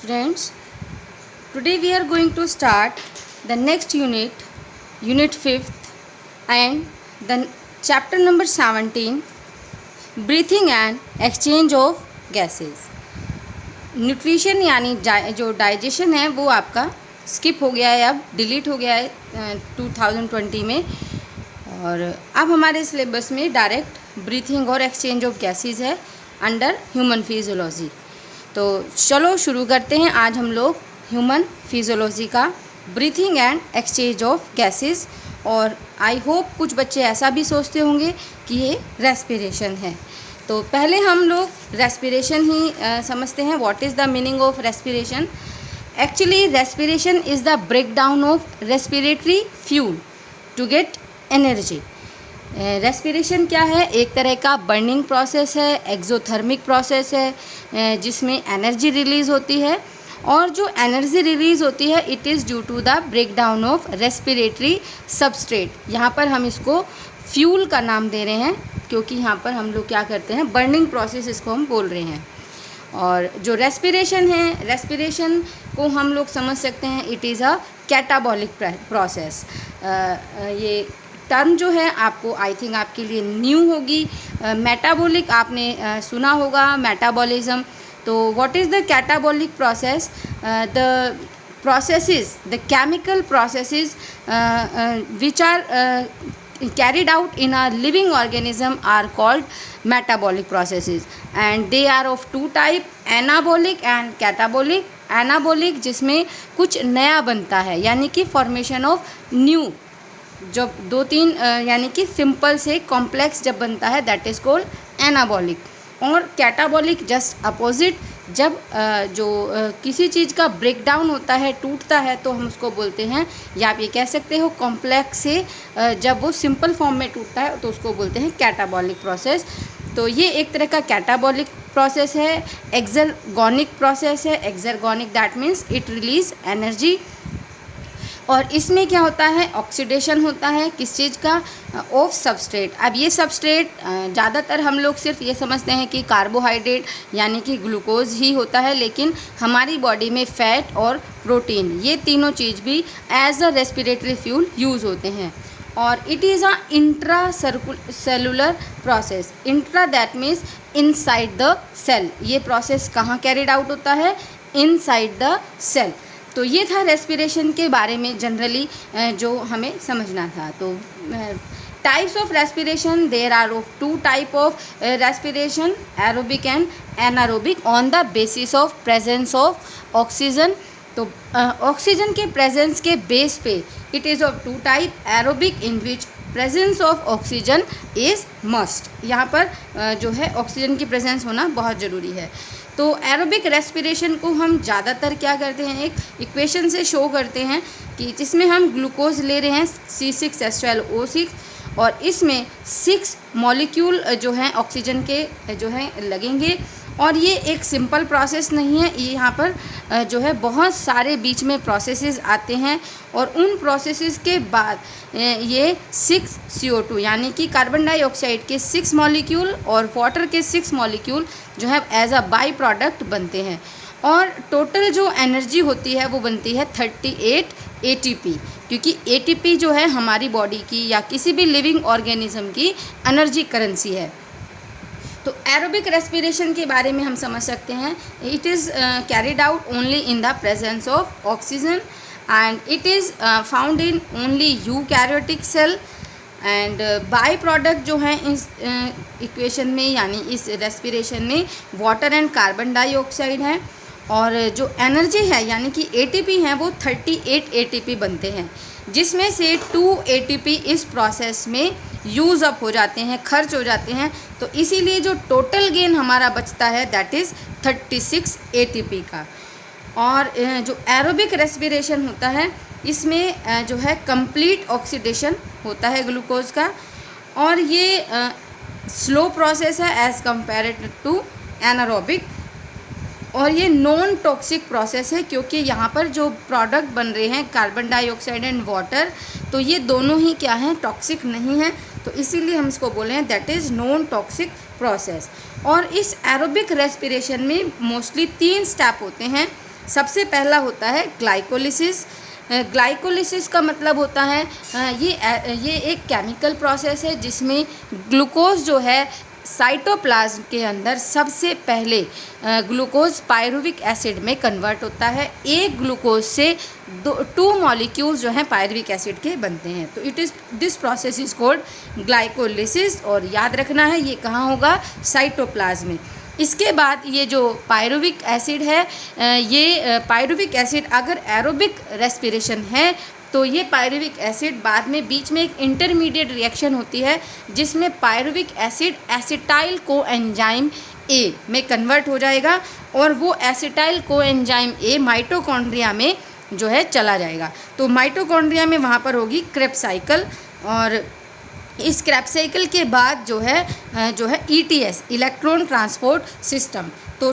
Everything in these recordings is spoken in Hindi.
Friends, today we are going to start the next unit, unit 5th, and the chapter number 17, breathing and exchange of gases. Nutrition यानी जो डाइजेशन है वो आपका स्किप हो गया है, अब डिलीट हो गया है 2020 में, और अब हमारे सिलेबस में डायरेक्ट ब्रीथिंग और एक्सचेंज ऑफ गैसेस है अंडर ह्यूमन फिजियोलॉजी। तो चलो शुरू करते हैं। आज हम लोग ह्यूमन फिजियोलॉजी का breathing and exchange of gases, और आई होप कुछ बच्चे ऐसा भी सोचते होंगे कि ये रेस्पिरेशन है। तो पहले हम लोग रेस्पिरेशन ही समझते हैं। What is the meaning of respiration? Actually respiration is the break down of respiratory fuel to get energy. Respiration क्या है? एक तरह का बर्निंग प्रोसेस है, एक्सोथर्मिक प्रोसेस है, जिसमें एनर्जी रिलीज़ होती है, और जो एनर्जी रिलीज़ होती है it is due to the break down of respiratory substrate. यहाँ पर हम इसको फ्यूल का नाम दे रहे हैं क्योंकि यहाँ पर हम लोग क्या करते हैं, बर्निंग प्रोसेस इसको हम बोल रहे हैं। और जो रेस्पिरेशन है, रेस्पिरेशन को हम लोग समझ सकते हैं it is a catabolic process. ये टर्म जो है आपको आई थिंक आपके लिए न्यू होगी। मेटाबॉलिक आपने सुना होगा, मेटाबॉलिज्म। तो what is the catabolic process? The processes, the chemical processes which are carried out in a living organism are called metabolic processes, and they are of two type, anabolic and catabolic. anabolic जिसमें कुछ नया बनता है, यानी कि फॉर्मेशन ऑफ न्यू, जब दो तीन यानी कि सिंपल से कॉम्प्लेक्स जब बनता है दैट इज़ कॉल्ड एनाबॉलिक। और कैटाबॉलिक जस्ट अपोजिट, जब जो किसी चीज़ का ब्रेक डाउन होता है, टूटता है, तो हम उसको बोलते हैं, या आप ये कह सकते हो कॉम्प्लेक्स से जब वो सिंपल फॉर्म में टूटता है तो उसको बोलते हैं कैटाबॉलिक प्रोसेस। तो ये एक तरह का कैटाबॉलिक प्रोसेस है। एक्सर्गोनिक प्रोसेस है। Exergonic that means it release energy, और इसमें क्या होता है, ऑक्सीडेशन होता है किस चीज़ का, ऑफ सबस्ट्रेट। अब ये सबस्ट्रेट ज़्यादातर हम लोग सिर्फ ये समझते हैं कि कार्बोहाइड्रेट यानी कि ग्लूकोज ही होता है, लेकिन हमारी बॉडी में फैट और प्रोटीन, ये तीनों चीज़ भी as a respiratory fuel use होते हैं। और it is a intra cellular process. Intra that means inside the cell. ये प्रोसेस कहाँ कैरिड आउट होता है? Inside the cell. तो ये था रेस्पिरेशन के बारे में जनरली जो हमें समझना था। तो types of respiration, there are of two type of respiration, aerobic and anaerobic, on the basis of presence of oxygen. तो ऑक्सीजन के प्रेजेंस के बेस पे it is of two type, aerobic in which presence of oxygen is must. यहाँ पर जो है ऑक्सीजन की प्रेजेंस होना बहुत ज़रूरी है। तो एरोबिक रेस्पिरेशन को हम ज़्यादातर क्या करते हैं, एक इक्वेशन से शो करते हैं कि जिसमें हम ग्लूकोज ले रहे हैं C6H12O6, और इसमें 6 मॉलिक्यूल जो हैं ऑक्सीजन के जो हैं लगेंगे। और ये एक सिंपल प्रोसेस नहीं है, ये यहाँ पर जो है बहुत सारे बीच में प्रोसेसेस आते हैं, और उन प्रोसेसेस के बाद ये 6 CO2 यानी कि कार्बन डाइऑक्साइड के 6 मॉलिक्यूल और वाटर के 6 मॉलिक्यूल जो है एज अ बाई प्रोडक्ट बनते हैं। और टोटल जो एनर्जी होती है वो बनती है 38 ATP, क्योंकि ATP जो है हमारी बॉडी की या किसी भी लिविंग ऑर्गेनिज्म की एनर्जी करेंसी है। तो एरोबिक रेस्पिरेशन के बारे में हम समझ सकते हैं, it is carried out only in the presence of oxygen, and it is found in only eukaryotic cell, and by product जो हैं इस इक्वेशन में यानी इस रेस्पिरेशन में वाटर एंड कार्बन डाइऑक्साइड है। और जो एनर्जी है यानी कि ATP हैं वो 38 ATP बनते हैं, जिसमें से 2 ATP इस प्रोसेस में यूज़ अप हो जाते हैं, खर्च हो जाते हैं। तो इसीलिए जो टोटल गेन हमारा बचता है दैट इज़ 36 ATP का। और जो एरोबिक रेस्पिरेशन होता है इसमें जो है कंप्लीट ऑक्सीडेशन होता है ग्लूकोज का, और ये स्लो प्रोसेस है एज़ कम्पेरेटिव टू एनारोबिक, और ये नॉन टॉक्सिक प्रोसेस है क्योंकि यहाँ पर जो प्रोडक्ट बन रहे हैं कार्बन डाइऑक्साइड एंड वाटर, तो ये दोनों ही क्या हैं, टॉक्सिक नहीं हैं। तो इसीलिए हम इसको बोले हैं that is non toxic process. और इस एरोबिक रेस्पिरेशन में मोस्टली 3 स्टेप होते हैं। सबसे पहला होता है ग्लाइकोलिसिस। ग्लाइकोलिसिस का मतलब होता है ये एक केमिकल प्रोसेस है जिसमें ग्लूकोज जो है साइटोप्लाज्म के अंदर सबसे पहले ग्लूकोज पायरुविक एसिड में कन्वर्ट होता है। एक ग्लूकोज से 2 मॉलिक्यूल्स जो हैं पायरुविक एसिड के बनते हैं। तो this process is called glycolysis, और याद रखना है ये कहाँ होगा, साइटोप्लाज्म में। इसके बाद ये जो पायरुविक एसिड है, ये पायरुविक एसिड अगर एरोबिक रेस्पिरेशन है तो ये पायरुविक एसिड बाद में बीच में एक इंटरमीडिएट रिएक्शन होती है जिसमें pyruvic acid acetyl coenzyme A में कन्वर्ट हो जाएगा, और वो एसिटाइल कोएंजाइम ए माइटोकॉन्ड्रिया में जो है चला जाएगा। तो माइटोकॉन्ड्रिया में वहाँ पर होगी क्रेब्स साइकिल, और इस क्रेब्स साइकिल के बाद जो है ETS इलेक्ट्रॉन ट्रांसपोर्ट सिस्टम। तो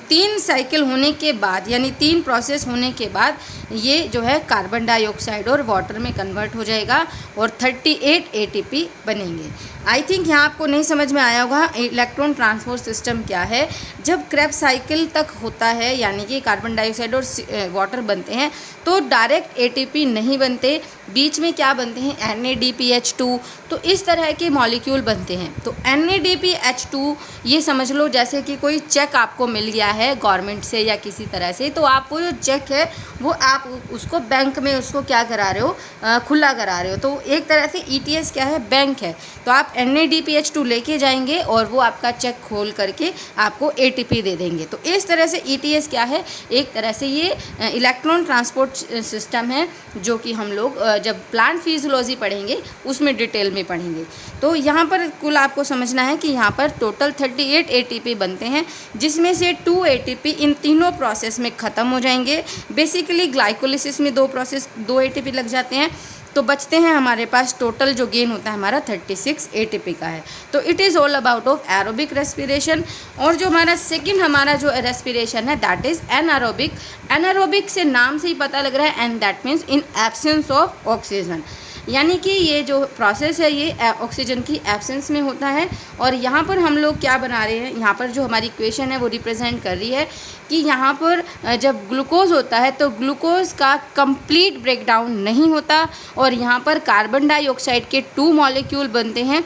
3 साइकिल होने के बाद यानी 3 प्रोसेस होने के बाद ये जो है कार्बन डाइऑक्साइड और वाटर में कन्वर्ट हो जाएगा और 38 ATP बनेंगे। आई थिंक यहाँ आपको नहीं समझ में आया होगा इलेक्ट्रॉन ट्रांसपोर्ट सिस्टम क्या है। जब क्रेब्स साइकिल तक होता है यानी कि कार्बन डाइऑक्साइड और वाटर बनते हैं तो डायरेक्ट ATP नहीं बनते, बीच में क्या बनते हैं, NADPH2। तो इस तरह के मॉलिक्यूल बनते हैं। तो NADPH2 ये समझ लो जैसे कि कोई चेक आपको मिल गया है गवर्नमेंट से या किसी तरह से, तो आप वो जो चेक है वो आप उसको बैंक में उसको क्या करा रहे हो, खुला करा रहे हो। तो एक तरह से ETS क्या है, बैंक है। तो आप NADPH2 लेके जाएंगे और वो आपका चेक खोल करके आपको ATP दे देंगे। तो इस तरह से ETS क्या है, एक तरह से ये इलेक्ट्रॉन ट्रांसपोर्ट सिस्टम है जो कि हम लोग जब प्लांट फिजियोलॉजी पढ़ेंगे उसमें डिटेल में पढ़ेंगे। तो यहाँ पर कुल आपको समझना है कि यहाँ पर टोटल 38 ATP बनते हैं जिसमें से 2 ATP इन तीनों प्रोसेस में ख़त्म हो जाएंगे। बेसिकली ग्लाइकोलिसिस में 2 ATP लग जाते हैं, तो बचते हैं हमारे पास टोटल जो गेन होता है हमारा 36 ATP का है। तो it is all about of aerobic respiration. और जो हमारा सेकंड हमारा जो रेस्पिरेशन है दैट इज़ एनारोबिक। एनारोबिक से नाम से ही पता लग रहा है, and that means in absence of oxygen, यानी कि ये जो प्रोसेस है ये ऑक्सीजन की एब्सेंस में होता है। और यहाँ पर हम लोग क्या बना रहे हैं, यहाँ पर जो हमारी इक्वेशन है वो रिप्रेजेंट कर रही है कि यहाँ पर जब ग्लूकोज होता है तो ग्लूकोज का कंप्लीट ब्रेकडाउन नहीं होता, और यहाँ पर कार्बन डाइऑक्साइड के 2 मॉलिक्यूल बनते हैं,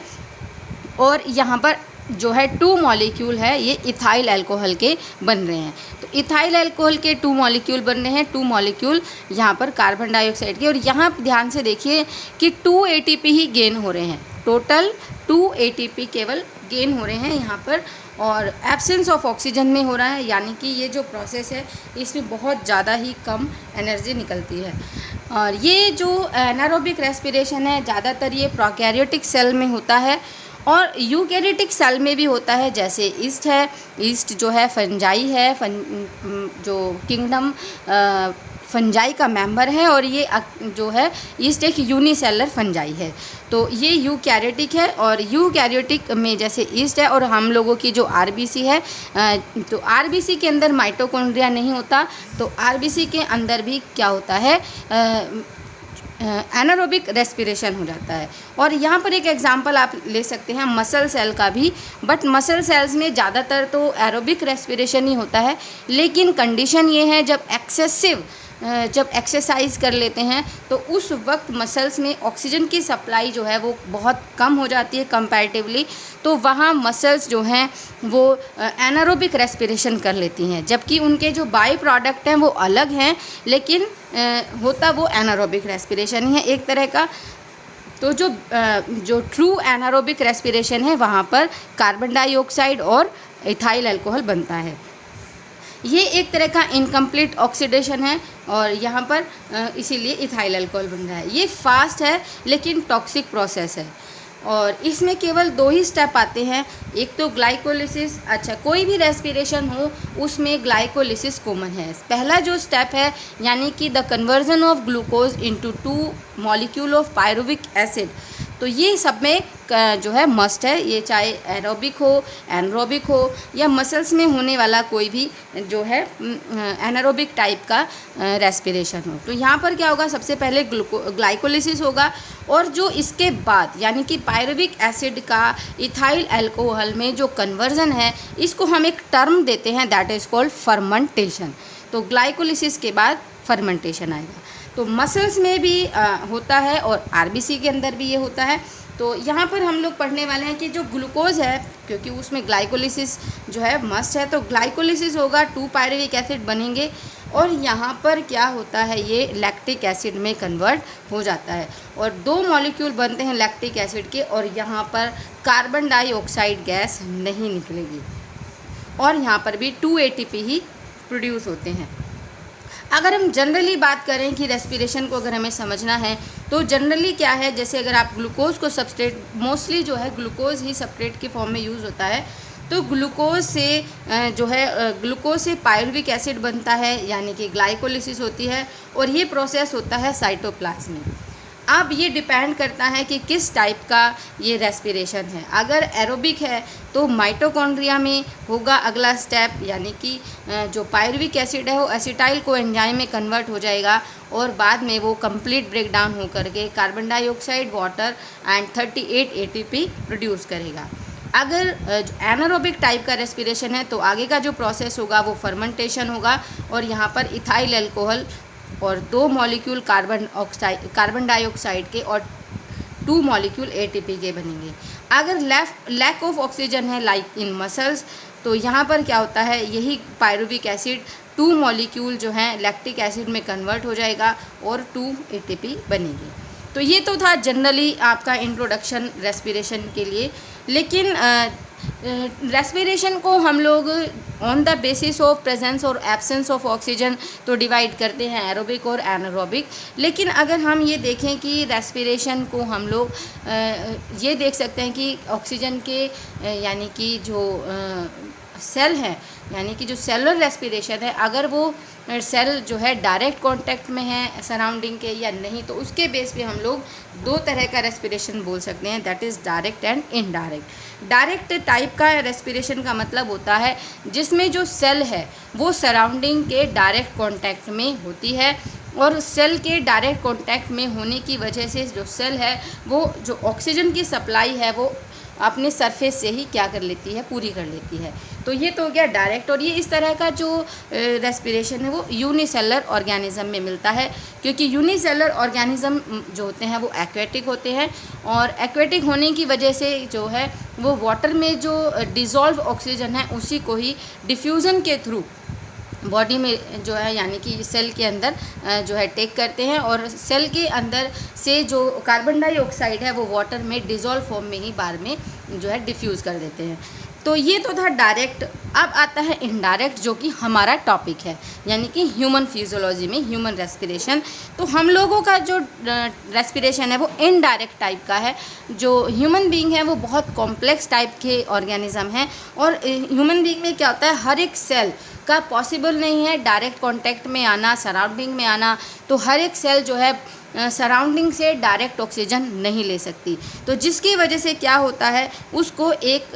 और यहाँ पर जो है 2 मॉलिक्यूल है ये इथाइल अल्कोहल के बन रहे हैं। तो इथाइल अल्कोहल के 2 मॉलिक्यूल बन रहे हैं, 2 मॉलिक्यूल यहाँ पर कार्बन डाइऑक्साइड के, और यहाँ ध्यान से देखिए कि 2 ATP ही गेन हो रहे हैं, टोटल 2 ATP केवल गेन हो रहे हैं यहाँ पर, और एब्सेंस ऑफ ऑक्सीजन में हो रहा है। यानी कि ये जो प्रोसेस है इसमें बहुत ज़्यादा ही कम एनर्जी निकलती है। और ये जो एनारोबिक रेस्पिरेशन है ज़्यादातर ये प्रोकैरियोटिक सेल में होता है, और यूकैरियोटिक सेल में भी होता है, जैसे ईस्ट है, ईस्ट जो है फंजाई है, जो किंगडम फंजाई का मेंबर है, और ये जो है ईस्ट एक यूनिसेलर फंजाई है। तो ये यूकैरियोटिक है, और यूकैरियोटिक में जैसे ईस्ट है, और हम लोगों की जो RBC है, तो RBC के अंदर माइटोकॉन्ड्रिया नहीं होता, तो RBC के अंदर भी क्या होता है, एनारोबिक रेस्पिरेशन हो जाता है। और यहाँ पर एक एग्जांपल आप ले सकते हैं मसल सेल का भी, बट मसल सेल्स में ज़्यादातर तो एरोबिक रेस्पिरेशन ही होता है, लेकिन कंडीशन ये है जब एक्सरसाइज कर लेते हैं तो उस वक्त मसल्स में ऑक्सीजन की सप्लाई जो है वो बहुत कम हो जाती है कंपैरेटिवली, तो वहाँ मसल्स जो हैं वो एनारोबिक रेस्पिरेशन कर लेती हैं, जबकि उनके जो बाई प्रोडक्ट हैं वो अलग हैं, लेकिन होता वो एनारोबिक रेस्पिरेशन ही है एक तरह का। तो जो ट्रू एनारोबिक रेस्पिरेशन है वहाँ पर कार्बन डाइऑक्साइड और इथाइल अल्कोहल बनता है। ये एक तरह का इनकम्प्लीट ऑक्सीडेशन है, और यहाँ पर इसीलिए इथाइल अल्कोहल बन रहा है। ये फास्ट है लेकिन टॉक्सिक प्रोसेस है, और इसमें केवल 2 ही स्टेप आते हैं, एक तो ग्लाइकोलिसिस। अच्छा, कोई भी रेस्पिरेशन हो उसमें ग्लाइकोलिसिस कॉमन है। पहला जो स्टेप है यानी कि the conversion of glucose into 2 molecule of pyruvic acid, तो ये सब में जो है मस्ट है, ये चाहे एरोबिक हो, एनरोबिक हो, या मसल्स में होने वाला कोई भी जो है एनारोबिक टाइप का रेस्पिरेशन हो। तो यहाँ पर क्या होगा, सबसे पहले ग्लाइकोलिसिस होगा, और जो इसके बाद यानी कि पायरुविक एसिड का इथाइल अल्कोहल में जो कन्वर्जन है इसको हम एक टर्म देते हैं दैट इज़ कॉल्ड फर्मेंटेशन। तो तो ग्लाइकोलिसिस के बाद फर्मेंटेशन आएगा। तो मसल्स में भी होता है और आरबीसी के अंदर भी ये होता है। तो यहाँ पर हम लोग पढ़ने वाले हैं कि जो ग्लूकोज है, क्योंकि उसमें ग्लाइकोलिसिस जो है मस्ट है, तो ग्लाइकोलिसिस होगा, 2 पायरुविक एसिड बनेंगे और यहाँ पर क्या होता है, ये लैक्टिक एसिड में कन्वर्ट हो जाता है और 2 मॉलिक्यूल बनते हैं लैक्टिक एसिड के और यहाँ पर कार्बन डाइऑक्साइड गैस नहीं निकलेगी और यहाँ पर भी 2 ATP ही प्रोड्यूस होते हैं। अगर हम जनरली बात करें कि रेस्पिरेशन को अगर हमें समझना है तो जनरली क्या है, जैसे अगर आप ग्लूकोज को सबस्ट्रेट, मोस्टली जो है ग्लूकोज ही सबस्ट्रेट के फॉर्म में यूज़ होता है, तो ग्लूकोज से पायरुविक एसिड बनता है यानी कि ग्लाइकोलिसिस होती है और ये प्रोसेस होता है साइटोप्लाज्म में। अब ये डिपेंड करता है कि किस टाइप का ये रेस्पिरेशन है। अगर एरोबिक है तो माइटोकॉन्ड्रिया में होगा अगला स्टेप, यानी कि जो पायरुविक एसिड है वो एसिटाइल को एंजाइम में कन्वर्ट हो जाएगा और बाद में वो कंप्लीट ब्रेक डाउन हो करके carbon dioxide, water and 38 ATP produce करेगा। अगर एनारोबिक टाइप का रेस्पिरेशन है तो आगे का जो प्रोसेस होगा वो फर्मेंटेशन होगा और यहाँ पर इथाइल अल्कोहल और 2 मॉलिक्यूल कार्बन डाइऑक्साइड के और 2 मॉलिक्यूल ATP के बनेंगे। अगर लैक ऑफ ऑक्सीजन है लाइक इन मसल्स, तो यहाँ पर क्या होता है, यही पायरुविक एसिड 2 मॉलिक्यूल जो हैं लैक्टिक एसिड में कन्वर्ट हो जाएगा और 2 ATP बनेगी। तो ये तो था जनरली आपका इंट्रोडक्शन रेस्पिरेशन के लिए। लेकिन रेस्पिरेशन को हम लोग on the basis of presence और एब्सेंस ऑफ ऑक्सीजन तो डिवाइड करते हैं एरोबिक और एनारोबिक। लेकिन अगर हम ये देखें कि रेस्पिरेशन को हम लोग ये देख सकते हैं कि ऑक्सीजन के यानी कि जो सेल हैं, यानी कि जो सेलुलर रेस्पिरेशन है, अगर वो सेल जो है डायरेक्ट कांटेक्ट में है सराउंडिंग के या नहीं, तो उसके बेस पे हम लोग 2 तरह का रेस्पिरेशन बोल सकते हैं, that is direct and indirect. Direct type का रेस्पिरेशन का मतलब होता है जिसमें जो सेल है वो सराउंडिंग के डायरेक्ट कांटेक्ट में होती है और सेल के डायरेक्ट कांटेक्ट में होने की वजह से जो सेल है वो जो ऑक्सीजन की सप्लाई है वो अपने सरफेस से ही क्या कर लेती है, पूरी कर लेती है। तो ये तो हो गया डायरेक्ट। और ये इस तरह का जो रेस्पिरेशन है वो यूनिसेलर ऑर्गेनिज्म में मिलता है, क्योंकि यूनिसेलर ऑर्गेनिज्म जो होते हैं वो एक्वेटिक होते हैं और एक्वेटिक होने की वजह से जो है वो वाटर में जो डिज़ोल्व ऑक्सीजन है उसी को ही डिफ्यूज़न के थ्रू बॉडी में जो है यानी कि सेल के अंदर जो है टेक करते हैं और सेल के अंदर से जो कार्बन डाइऑक्साइड है वो वाटर में डिज़ोल्व फॉर्म में ही बार में जो है डिफ्यूज़ कर देते हैं। तो ये तो था डायरेक्ट। अब आता है इनडायरेक्ट, जो कि हमारा टॉपिक है, यानी कि ह्यूमन फिजियोलॉजी में ह्यूमन रेस्पिरेशन। तो हम लोगों का जो रेस्पिरेशन है वो इनडायरेक्ट टाइप का है। जो ह्यूमन बीइंग है वो बहुत कॉम्प्लेक्स टाइप के ऑर्गेनिज्म हैं और ह्यूमन बीइंग में क्या होता है, हर एक सेल का पॉसिबल नहीं है डायरेक्ट कांटेक्ट में आना, सराउंडिंग में आना। तो हर एक सेल जो है सराउंडिंग से डायरेक्ट ऑक्सीजन नहीं ले सकती, तो जिसकी वजह से क्या होता है उसको एक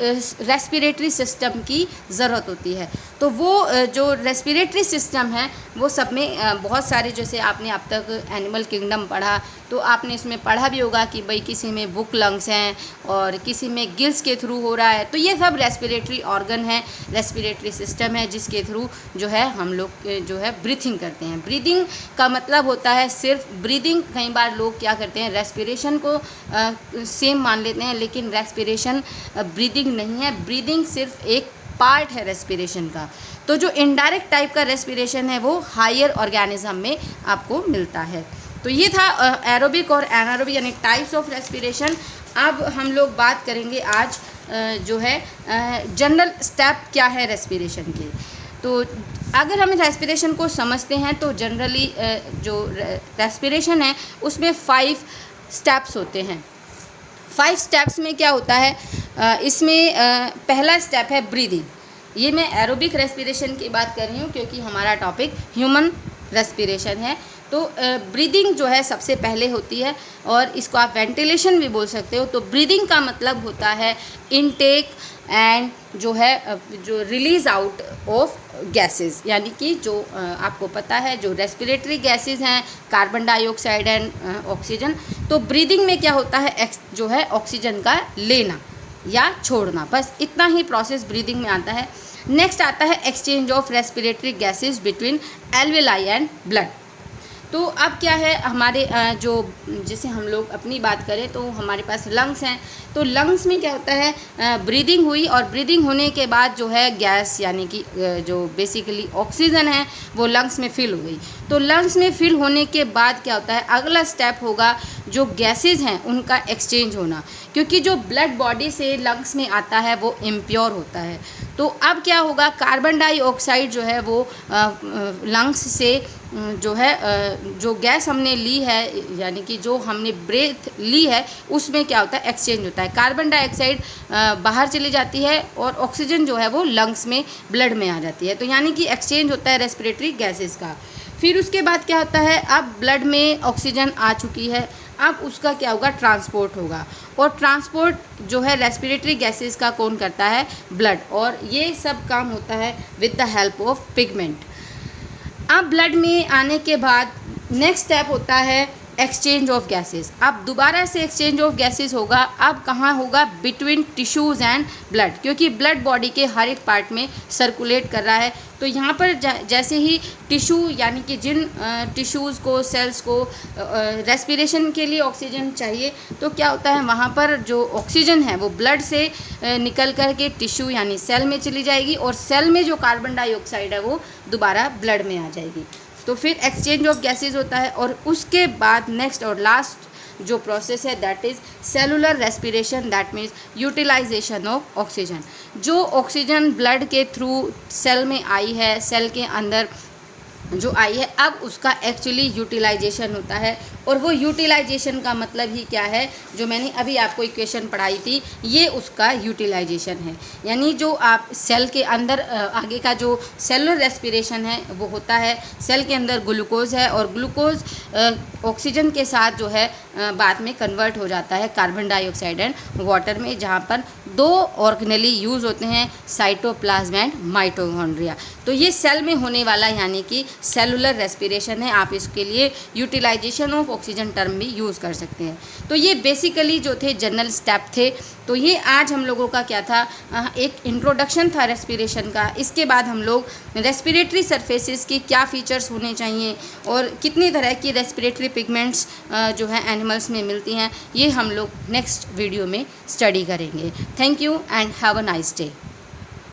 रेस्पिरेटरी सिस्टम की ज़रूरत होती है। तो वो जो रेस्पिरेटरी सिस्टम है वो सब में बहुत सारे, जैसे आपने अब तक एनिमल किंगडम पढ़ा तो आपने इसमें पढ़ा भी होगा कि भाई किसी में बुक लंग्स हैं और किसी में गिल्स के थ्रू हो रहा है। तो ये सब रेस्पिरेटरी ऑर्गन है, रेस्पिरेटरी सिस्टम है जिसके थ्रू जो है हम लोग जो है ब्रीथिंग करते हैं। ब्रीदिंग का मतलब होता है सिर्फ ब्रीदिंग। कई बार लोग क्या करते हैं, रेस्पिरेशन को सेम मान लेते हैं, लेकिन रेस्पिरेशन ब्रीदिंग नहीं है। ब्रीदिंग सिर्फ एक पार्ट है रेस्पिरेशन का। तो जो इनडायरेक्ट टाइप का रेस्पिरेशन है वो हायर ऑर्गेनिज्म में आपको मिलता है। तो ये था एरोबिक और एनारोबिक यानी टाइप्स ऑफ रेस्पिरेशन। अब हम लोग बात करेंगे आज जो है जनरल स्टेप क्या है रेस्पिरेशन के। तो अगर हम रेस्पिरेशन को समझते हैं तो जनरली जो रेस्पिरेशन है उसमें 5 स्टेप्स होते हैं। 5 स्टेप्स में क्या होता है, इसमें पहला स्टेप है ब्रीदिंग। ये मैं एरोबिक रेस्पिरेशन की बात कर रही हूँ क्योंकि हमारा टॉपिक ह्यूमन रेस्पिरेशन है। तो ब्रीदिंग जो है सबसे पहले होती है और इसको आप वेंटिलेशन भी बोल सकते हो। तो ब्रीदिंग का मतलब होता है इनटेक एंड जो है जो रिलीज़ आउट ऑफ गैसेस, यानी कि जो आपको पता है जो रेस्पिरेटरी गैसेस हैं कार्बन डाइऑक्साइड एंड ऑक्सीजन। तो ब्रीदिंग में क्या होता है, जो है ऑक्सीजन का लेना, या छोड़ना, बस इतना ही प्रोसेस ब्रीदिंग में आता है। नेक्स्ट आता है exchange of respiratory gases between alveoli and blood. तो अब क्या है, हमारे जो जैसे हम लोग अपनी बात करें तो हमारे पास लंग्स हैं, तो लंग्स में क्या होता है, ब्रीदिंग हुई और ब्रीदिंग होने के बाद जो है गैस यानी कि जो बेसिकली ऑक्सीजन है वो लंग्स में फिल हो गई। तो लंग्स में फिल होने के बाद क्या होता है, अगला स्टेप होगा जो गैसेज हैं उनका एक्सचेंज होना, क्योंकि जो ब्लड बॉडी से लंग्स में आता है वो इम्प्योर होता है। तो अब क्या होगा, कार्बन डाइऑक्साइड जो है वो लंग्स से जो है जो गैस हमने ली है यानी कि जो हमने ब्रेथ ली है उसमें क्या होता है, एक्सचेंज होता है। कार्बन डाइऑक्साइड बाहर चली जाती है और ऑक्सीजन जो है वो लंग्स में ब्लड में आ जाती है। तो यानी कि एक्सचेंज होता है रेस्पिरेटरी गैसेस का। फिर उसके बाद क्या होता है, अब ब्लड में ऑक्सीजन आ चुकी है, अब उसका क्या होगा, ट्रांसपोर्ट होगा। और ट्रांसपोर्ट जो है रेस्पिरेटरी गैसेस का कौन करता है, ब्लड। और ये सब काम होता है with the help of pigment. अब ब्लड में आने के बाद नेक्स्ट स्टेप होता है एक्सचेंज ऑफ गैसेस। अब दोबारा से एक्सचेंज ऑफ गैसेस होगा, अब कहाँ होगा, बिटवीन टिश्यूज़ एंड ब्लड, क्योंकि ब्लड बॉडी के हर एक पार्ट में सर्कुलेट कर रहा है। तो यहाँ पर जैसे ही टिश्यू यानी कि जिन टिश्यूज़ को, सेल्स को रेस्पिरेशन के लिए ऑक्सीजन चाहिए, तो क्या होता है, वहाँ पर जो ऑक्सीजन है वो ब्लड से निकल कर के टिश्यू यानी सेल में चली जाएगी और सेल में जो कार्बन डाइऑक्साइड है वो दोबारा ब्लड में आ जाएगी। तो फिर एक्सचेंज ऑफ गैसेस होता है और उसके बाद नेक्स्ट और लास्ट जो प्रोसेस है that is cellular respiration, that means utilisation of oxygen. जो ऑक्सीजन ब्लड के थ्रू सेल में आई है, सेल के अंदर जो आई है, अब उसका एक्चुअली यूटिलाइजेशन होता है। और वो यूटिलाइजेशन का मतलब ही क्या है, जो मैंने अभी आपको इक्वेशन पढ़ाई थी, ये उसका यूटिलाइजेशन है। यानी जो आप सेल के अंदर आगे का जो सेलुलर रेस्पिरेशन है वो होता है, सेल के अंदर ग्लूकोज है और ग्लूकोज ऑक्सीजन के साथ जो है बाद में कन्वर्ट हो जाता है कार्बन डाइऑक्साइड एंड वाटर में, जहाँ पर दो ऑर्गेनेली यूज़ होते हैं, साइटोप्लाज्म एंड माइटोकॉन्ड्रिया। तो ये सेल में होने वाला यानी कि सेलुलर रेस्पिरेशन है। आप इसके लिए यूटिलाइजेशन ऑफ ऑक्सीजन टर्म भी यूज़ कर सकते हैं। तो ये बेसिकली जो थे जनरल स्टेप थे। तो ये आज हम लोगों का क्या था, एक इंट्रोडक्शन था रेस्पिरेशन का। इसके बाद हम लोग रेस्पिरेटरी सरफेसेस की क्या फीचर्स होने चाहिए और कितनी तरह की रेस्पिरेटरी पिगमेंट्स जो है एनिमल्स में मिलती हैं, ये हम लोग नेक्स्ट वीडियो में स्टडी करेंगे। Thank you and have a nice day.